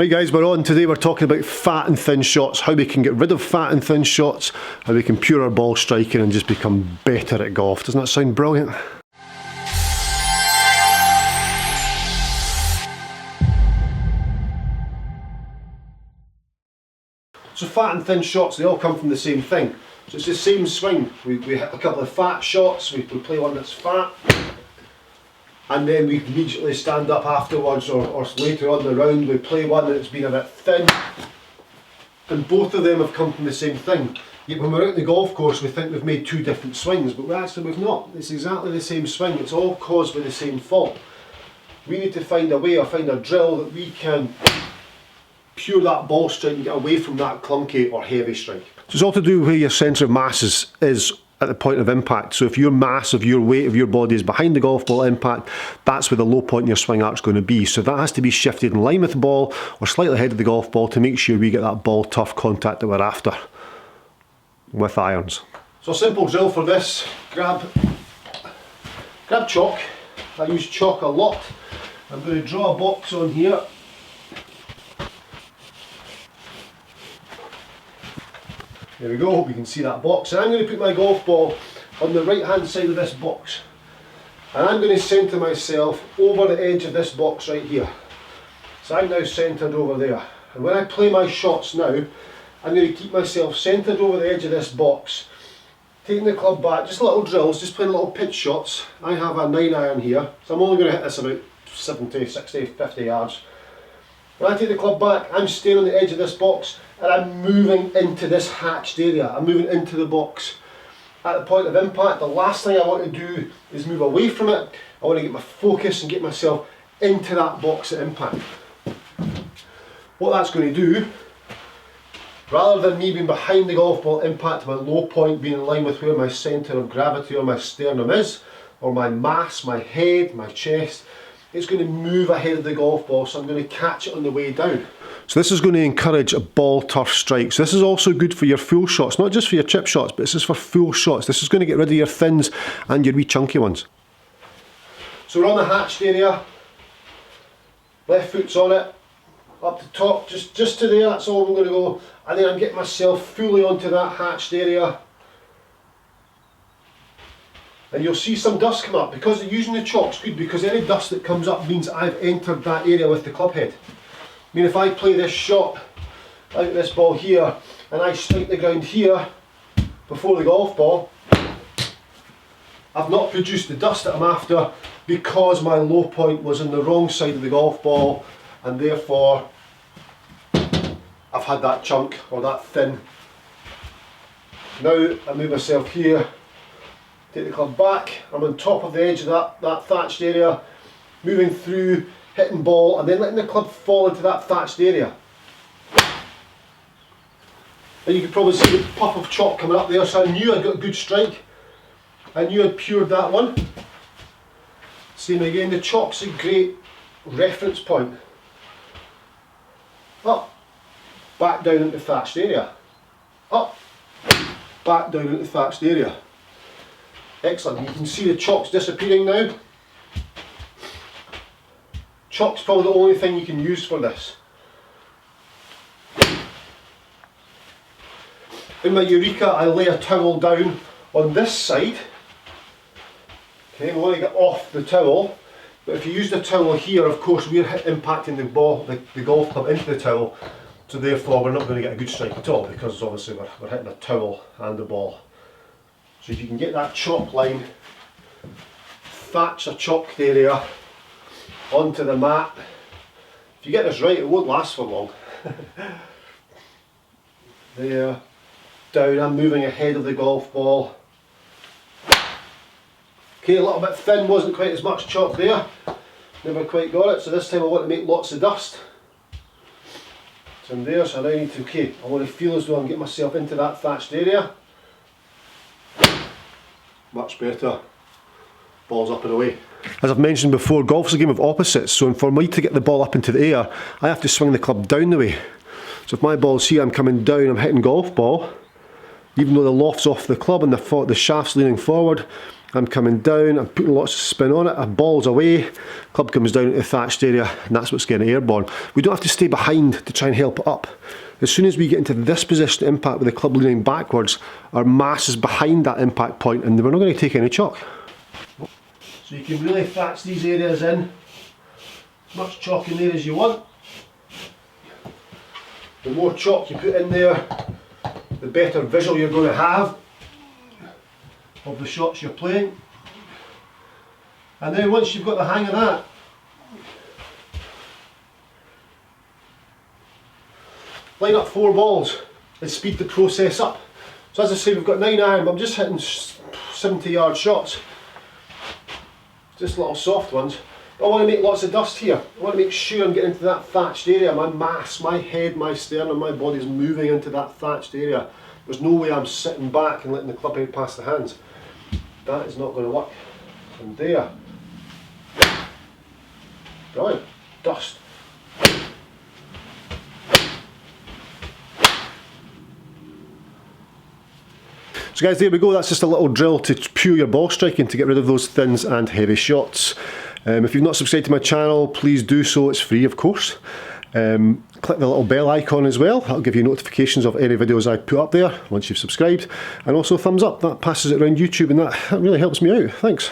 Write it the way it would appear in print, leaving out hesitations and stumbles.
Right guys, we're on. Today we're talking about fat and thin shots, how we can get rid of fat and thin shots, how we can pure our ball striking and just become better at golf. Doesn't that sound brilliant? So fat and thin shots, they all come from the same thing. So it's the same swing. We hit a couple of fat shots, we play one that's fat, and then we immediately stand up afterwards or later on the round we play one that's been a bit thin. And both of them have come from the same thing. Yet when we're out on the golf course we think we've made two different swings, but we've not. It's exactly the same swing, it's all caused by the same fault. We need to find a way or find a drill that we can pure that ball strike and get away from that clunky or heavy strike. So it's all to do with where your centre of mass is at the point of impact. So if your mass of your weight of your body is behind the golf ball impact, that's where the low point in your swing arc is going to be. So that has to be shifted in line with the ball or slightly ahead of the golf ball to make sure we get that ball tough contact that we're after with irons. So a simple drill for this, grab chalk. I use chalk a lot. I'm going to draw a box on here. There we go, hope you can see that box. And I'm going to put my golf ball on the right hand side of this box. And I'm going to centre myself over the edge of this box right here. So I'm now centred over there. And when I play my shots now, I'm going to keep myself centred over the edge of this box. Taking the club back, just little drills, just playing little pitch shots. I have a 9-iron here, so I'm only going to hit this about 70, 60, 50 yards. When I take the club back, I'm staying on the edge of this box and I'm moving into this hatched area. I'm moving into the box. At the point of impact, the last thing I want to do is move away from it. I want to get my focus and get myself into that box at impact. What that's going to do, rather than me being behind the golf ball impact, my low point being in line with where my centre of gravity or my sternum is, or my mass, my head, my chest, it's going to move ahead of the golf ball, so I'm going to catch it on the way down. So this is going to encourage a ball turf strike. So this is also good for your full shots, not just for your chip shots, but this is for full shots. This is going to get rid of your thins and your wee chunky ones. So we're on the hatched area, left foot's on it, up the top, just to there, that's all I'm going to go. And then I'm getting myself fully onto that hatched area. And you'll see some dust come up. Because using the chalk's good, because any dust that comes up means I've entered that area with the club head. I mean, if I play this shot, I get this ball here, and I strike the ground here before the golf ball, I've not produced the dust that I'm after because my low point was on the wrong side of the golf ball, and therefore I've had that chunk or that thin. Now I move myself here, take the club back, I'm on top of the edge of that thatched area, moving through, hitting ball, and then letting the club fall into that thatched area. And you can probably see the puff of chalk coming up there, so I knew I'd got a good strike. I knew I'd pured that one. Same again, the chalk's a great reference point. Up, back down into the thatched area. Up, back down into the thatched area. Excellent, you can see the chalk's disappearing now. Chalk's probably the only thing you can use for this. In my Eureka, I lay a towel down on this side. Okay, we want to get off the towel, but if you use the towel here, of course we're impacting the golf club into the towel, so therefore we're not going to get a good strike at all, because obviously we're hitting a towel and the ball. So if you can get that chalk line, thatch a chalked area onto the mat. If you get this right, it won't last for long. There, down, I'm moving ahead of the golf ball. Okay, a little bit thin, wasn't quite as much chalk there. Never quite got it, so this time I want to make lots of dust. So I'm there, so I now need to, okay, I want to feel as though I'm getting myself into that thatched area. Much better. Ball's up and away. As I've mentioned before, golf's a game of opposites, so for me to get the ball up into the air, I have to swing the club down the way. So if my ball's here, I'm coming down, I'm hitting golf ball, even though the loft's off the club and the shaft's leaning forward, I'm coming down, I'm putting lots of spin on it, a ball's away, club comes down into the thatched area, and that's what's getting airborne. We don't have to stay behind to try and help it up. As soon as we get into this position to impact with the club leaning backwards, our mass is behind that impact point and we're not going to take any chalk. So you can really thatch these areas in, as much chalk in there as you want. The more chalk you put in there, the better visual you're going to have of the shots you're playing. And then once you've got the hang of that, line up 4 balls and speed the process up. So as I say, we've got 9 iron, but I'm just hitting 70-yard shots. Just little soft ones. But I want to make lots of dust here. I want to make sure I'm getting into that thatched area. My mass, my head, my sternum, my body's moving into that thatched area. There's no way I'm sitting back and letting the club head pass the hands. That is not going to work. From there. Brilliant. Dust. So guys, there we go. That's just a little drill to pure your ball striking to get rid of those thins and heavy shots. If you've not subscribed to my channel, please do so. It's free, of course. Click the little bell icon as well. That'll give you notifications of any videos I put up there once you've subscribed. And also thumbs up. That passes it around YouTube and that really helps me out. Thanks.